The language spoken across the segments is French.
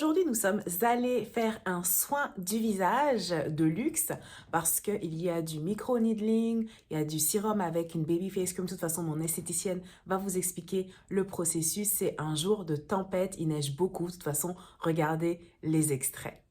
aujourd'hui, nous sommes allés faire un soin du visage de luxe parce qu'il y a du micro-needling, il y a du sérum avec une baby face cream. De toute façon, mon esthéticienne va vous expliquer le processus. C'est un jour de tempête, il neige beaucoup. De toute façon, regardez les extraits.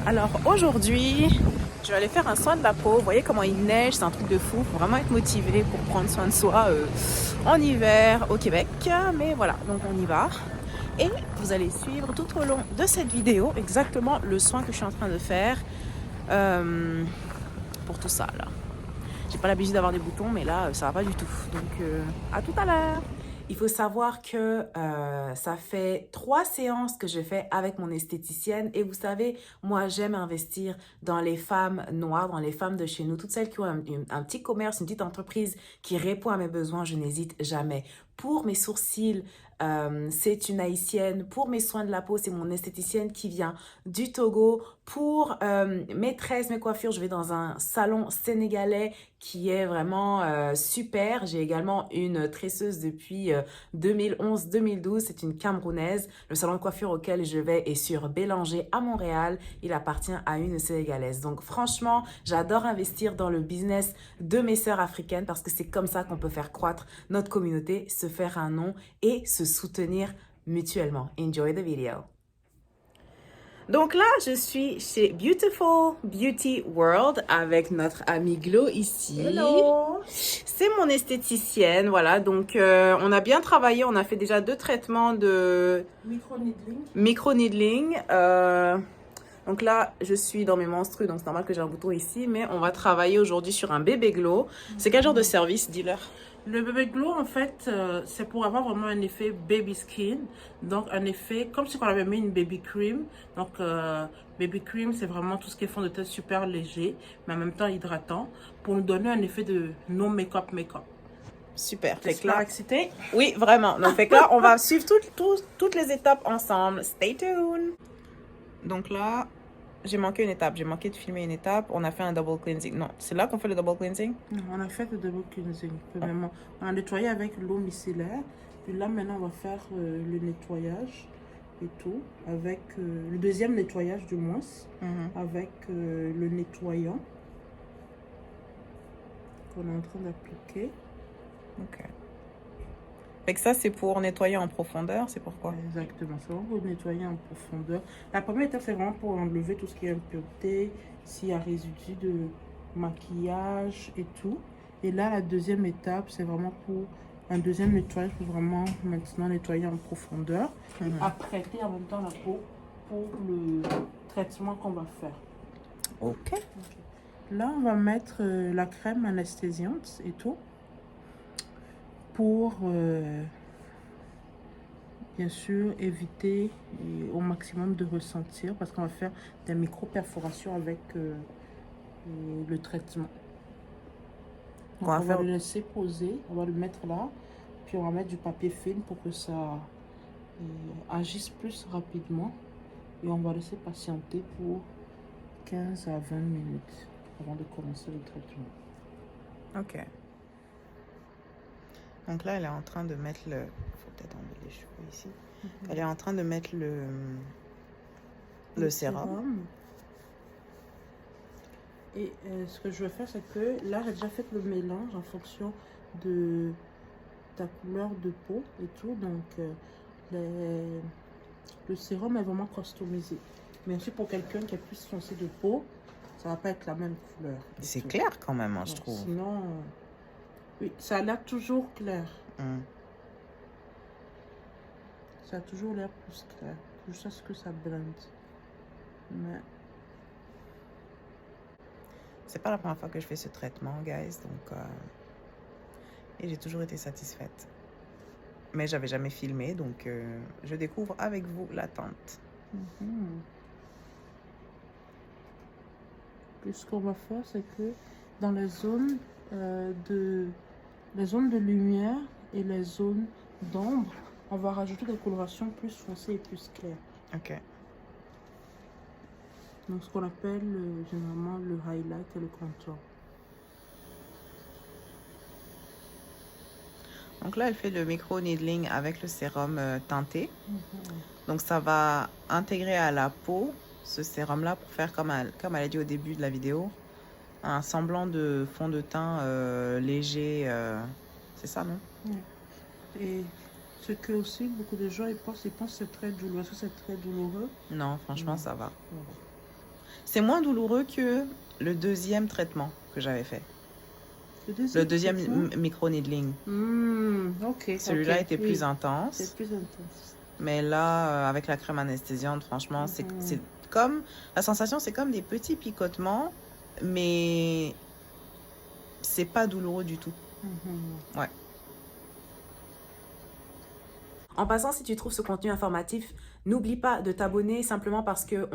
Alors aujourd'hui, je vais aller faire un soin de la peau. Vous voyez comment il neige, c'est un truc de fou. Il faut vraiment être motivé pour prendre soin de soi en hiver au Québec. Mais voilà, donc on y va. Et vous allez suivre tout au long de cette vidéo exactement le soin que je suis en train de faire pour tout ça là. J'ai pas l'habitude d'avoir des boutons, mais là ça va pas du tout. Donc à tout à l'heure. Il faut savoir que ça fait 3 séances que je fais avec mon esthéticienne et vous savez, moi j'aime investir dans les femmes noires, dans les femmes de chez nous, toutes celles qui ont un petit commerce, une petite entreprise qui répond à mes besoins, je n'hésite jamais. Pour mes sourcils, c'est une haïtienne. Pour mes soins de la peau, c'est mon esthéticienne qui vient du Togo. Pour mes tresses, mes coiffures, je vais dans un salon sénégalais qui est vraiment super. J'ai également une tresseuse depuis 2011-2012. C'est une Camerounaise. Le salon de coiffure auquel je vais est sur Bélanger à Montréal. Il appartient à une Sénégalaise. Donc franchement, j'adore investir dans le business de mes sœurs africaines parce que c'est comme ça qu'on peut faire croître notre communauté, se faire un nom et se soutenir mutuellement. Enjoy the video. Donc là, je suis chez Beautiful Beauty World avec notre amie Glo ici. Hello. C'est mon esthéticienne, voilà. Donc, on a bien travaillé. On a fait déjà 2 traitements de micro-needling. Donc là, je suis dans mes menstrues, donc c'est normal que j'ai un bouton ici. Mais on va travailler aujourd'hui sur un bébé Glo. C'est quel genre de service, dis-leur? Le bébé glow, en fait, c'est pour avoir vraiment un effet baby skin. Donc, un effet comme si on avait mis une baby cream. Donc, baby cream, c'est vraiment tout ce qui est fond de teint super léger, mais en même temps hydratant, pour nous donner un effet de no make-up make-up. Super. T'es super excitée? Oui, vraiment. Donc, fait que là, on va suivre toutes les étapes ensemble. Stay tuned. Donc là, j'ai manqué une étape. J'ai manqué de filmer une étape. On a fait un double cleansing. Non, c'est là qu'on fait le double cleansing? Non, on a fait le double cleansing. Premièrement, on a nettoyé avec l'eau micellaire. Puis là, maintenant, on va faire le nettoyage et tout. Avec le deuxième nettoyage du moins. Avec le nettoyant qu'on est en train d'appliquer. Ok. Fait que ça, c'est pour nettoyer en profondeur, c'est pourquoi? Exactement, c'est vraiment pour nettoyer en profondeur. La première étape, c'est vraiment pour enlever tout ce qui est impureté, s'il y a résidus de maquillage et tout. Et là, la deuxième étape, c'est vraiment pour un deuxième nettoyage, pour vraiment maintenant nettoyer en profondeur. Et apprêter en même temps la peau pour le traitement qu'on va faire. Ok. Là, on va mettre la crème anesthésiante et tout. Pour bien sûr éviter au maximum de ressentir parce qu'on va faire des micro-perforations avec le traitement. Donc, on va le laisser poser, on va le mettre là, puis on va mettre du papier film pour que ça agisse plus rapidement et on va laisser patienter pour 15 à 20 minutes avant de commencer le traitement. Ok. Donc là, elle est en train de mettre le... Faut peut-être enlever les cheveux ici. Elle est en train de mettre le sérum. Et ce que je vais faire, c'est que là, j'ai déjà fait le mélange en fonction de ta couleur de peau et tout. Donc, le sérum est vraiment customisé. Bien sûr, pour quelqu'un qui est plus foncé de peau, ça va pas être la même couleur. C'est clair quand même, hein, je trouve. Sinon... Oui, ça a l'air toujours clair. Ça a toujours l'air plus clair. Juste à ce que ça blende. Mais... C'est pas la première fois que je fais ce traitement, guys. Donc, et j'ai toujours été satisfaite. Mais j'avais jamais filmé, donc je découvre avec vous l'attente. Puis ce qu'on va faire, c'est que dans les zones les zones de lumière et les zones d'ombre, on va rajouter des colorations plus foncées et plus claires. Ok. Donc ce qu'on appelle généralement le highlight et le contour. Donc là, elle fait le micro-needling avec le sérum teinté. Donc, ça va intégrer à la peau ce sérum-là pour faire, comme elle a dit au début de la vidéo, un semblant de fond de teint léger. C'est ça, non? Et ce que aussi beaucoup de gens ils pensent que c'est très douloureux. Est-ce que c'est très douloureux? Non, franchement, ça va. C'est moins douloureux que le deuxième traitement que j'avais fait. Le deuxième micro-needling. Ok. Celui-là était plus intense. C'est plus intense. Mais là, avec la crème anesthésiante, franchement, c'est comme... La sensation, c'est comme des petits picotements, mais c'est pas douloureux du tout. Ouais. En passant, si tu trouves ce contenu informatif, n'oublie pas de t'abonner simplement parce que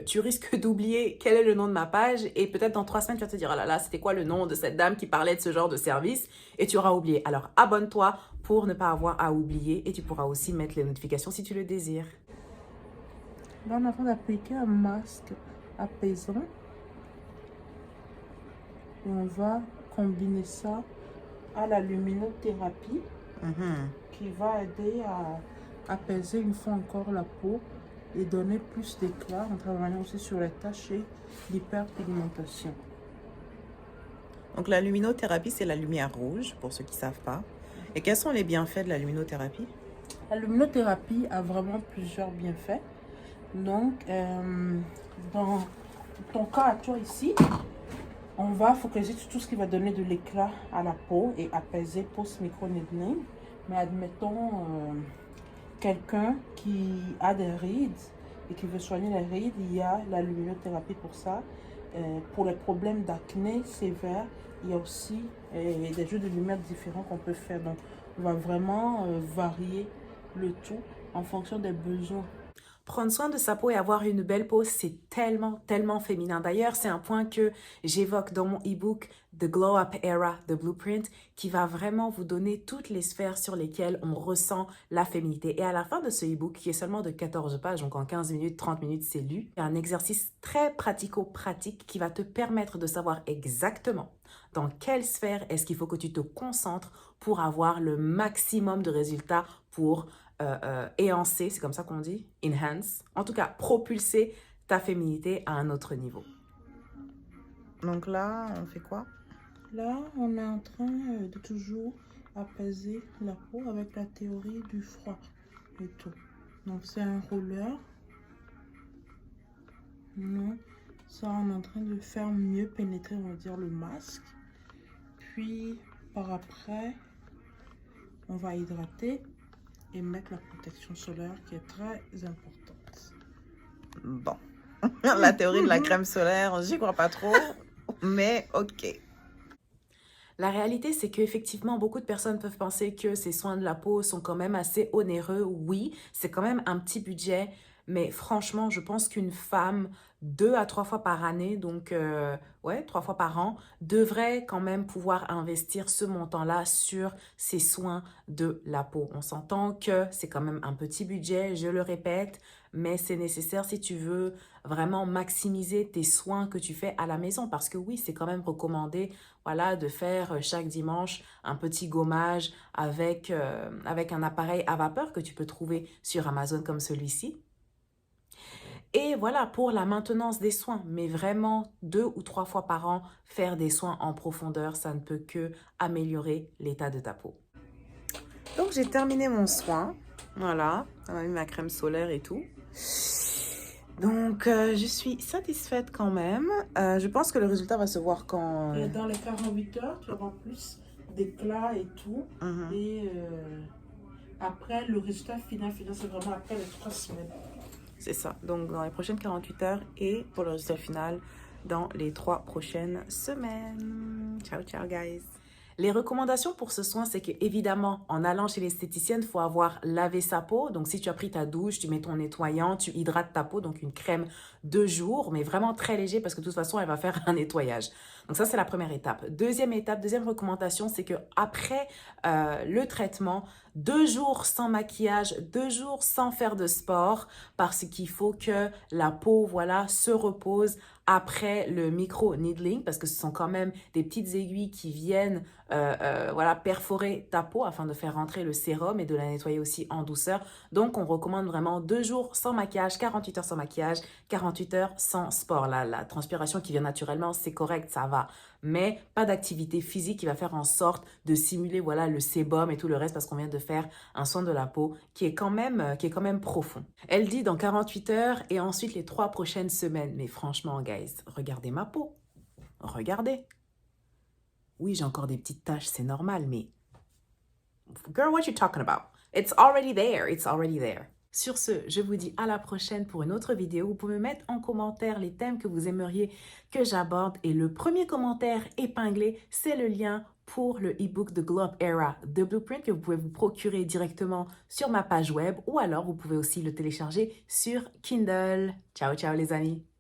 tu risques d'oublier quel est le nom de ma page et peut-être dans 3 semaines, tu vas te dire « Ah là là, c'était quoi le nom de cette dame qui parlait de ce genre de service ?» et tu auras oublié. Alors, abonne-toi pour ne pas avoir à oublier et tu pourras aussi mettre les notifications si tu le désires. Là, on a avant d'appliquer un masque apaisant. Et on va combiner ça à la luminothérapie qui va aider à apaiser une fois encore la peau et donner plus d'éclat en travaillant aussi sur les taches et l'hyperpigmentation. Donc la luminothérapie, c'est la lumière rouge, pour ceux qui ne savent pas. Et quels sont les bienfaits de la luminothérapie? La luminothérapie a vraiment plusieurs bienfaits. Donc, dans ton cas à toi ici, on va focaliser sur tout ce qui va donner de l'éclat à la peau et apaiser post-micro-needling. Mais admettons quelqu'un qui a des rides et qui veut soigner les rides, il y a la luminothérapie pour ça. Pour les problèmes d'acné sévère, il y a aussi des jeux de lumière différents qu'on peut faire. Donc, on va vraiment varier le tout en fonction des besoins. Prendre soin de sa peau et avoir une belle peau, c'est tellement, tellement féminin. D'ailleurs, c'est un point que j'évoque dans mon e-book The Glow Up Era, The Blueprint, qui va vraiment vous donner toutes les sphères sur lesquelles on ressent la féminité. Et à la fin de ce e-book, qui est seulement de 14 pages, donc en 15 minutes, 30 minutes, c'est lu, il y a un exercice très pratico-pratique qui va te permettre de savoir exactement dans quelle sphère est-ce qu'il faut que tu te concentres pour avoir le maximum de résultats pour éhancer, c'est comme ça qu'on dit, enhance, en tout cas propulser ta féminité à un autre niveau. Donc là, on fait quoi? Là, on est en train de toujours apaiser la peau avec la théorie du froid et tout. Donc c'est un roller. Non, ça on est en train de faire mieux pénétrer, on va dire, le masque. Puis par après, on va hydrater et mettre la protection solaire qui est très importante. Bon, la théorie de la crème solaire, j'y crois pas trop, mais ok. La réalité, c'est qu'effectivement, beaucoup de personnes peuvent penser que ces soins de la peau sont quand même assez onéreux. Oui, c'est quand même un petit budget, mais franchement, je pense qu'une femme 2 à 3 fois par année, donc 3 fois par an, devrait quand même pouvoir investir ce montant-là sur ces soins de la peau. On s'entend que c'est quand même un petit budget, je le répète, mais c'est nécessaire si tu veux vraiment maximiser tes soins que tu fais à la maison. Parce que oui, c'est quand même recommandé, voilà, de faire chaque dimanche un petit gommage avec un appareil à vapeur que tu peux trouver sur Amazon comme celui-ci. Et voilà, pour la maintenance des soins, mais vraiment 2 ou 3 fois par an, faire des soins en profondeur, ça ne peut que améliorer l'état de ta peau. Donc, j'ai terminé mon soin. Voilà, on a mis ma crème solaire et tout. Donc, je suis satisfaite quand même. Je pense que le résultat va se voir quand... Et dans les 48 heures, tu auras plus d'éclat et tout. Et après, le résultat final, c'est vraiment après les 3 semaines. C'est ça. Donc, dans les prochaines 48 heures et pour le résultat final, dans les 3 prochaines semaines. Ciao, ciao, guys. Les recommandations pour ce soin, c'est que évidemment, en allant chez l'esthéticienne, il faut avoir lavé sa peau. Donc, si tu as pris ta douche, tu mets ton nettoyant, tu hydrates ta peau, donc une crème de jour, mais vraiment très léger parce que de toute façon, elle va faire un nettoyage. Donc, ça, c'est la première étape. Deuxième étape, deuxième recommandation, c'est que après le traitement, 2 jours sans maquillage, 2 jours sans faire de sport parce qu'il faut que la peau, voilà, se repose après le micro-needling parce que ce sont quand même des petites aiguilles qui viennent voilà, perforer ta peau afin de faire rentrer le sérum et de la nettoyer aussi en douceur. Donc, on recommande vraiment 2 jours sans maquillage, 48 heures sans maquillage, 48 heures sans sport. La transpiration qui vient naturellement, c'est correct, ça va. Mais pas d'activité physique qui va faire en sorte de simuler voilà, le sébum et tout le reste parce qu'on vient de faire un soin de la peau qui est quand même profond. Elle dit dans 48 heures et ensuite les 3 prochaines semaines. Mais franchement, guys, regardez ma peau. Regardez. Oui, j'ai encore des petites taches, c'est normal, mais girl, what you talking about? It's already there. It's already there. Sur ce, je vous dis à la prochaine pour une autre vidéo. Vous pouvez mettre en commentaire les thèmes que vous aimeriez que j'aborde. Et le premier commentaire épinglé, c'est le lien pour le e-book de Glow Up Era de Blueprint que vous pouvez vous procurer directement sur ma page web ou alors vous pouvez aussi le télécharger sur Kindle. Ciao, ciao les amis!